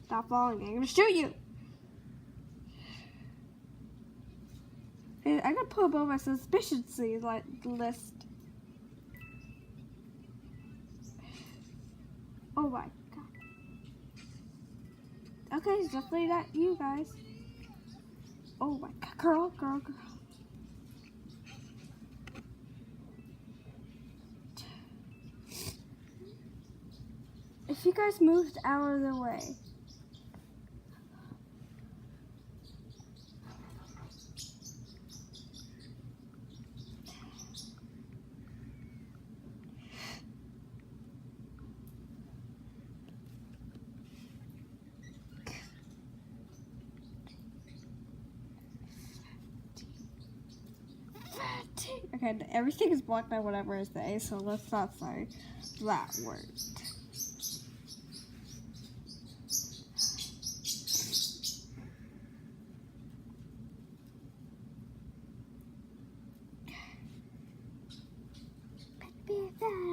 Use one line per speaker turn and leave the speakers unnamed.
Stop following me. I'm gonna shoot you. And I'm gonna put above my suspiciously list. Oh my god. Okay, it's definitely not you guys. Oh my god, girl. If you guys moved out of the way. Okay, everything is blocked by whatever is the A, so let's not say that word.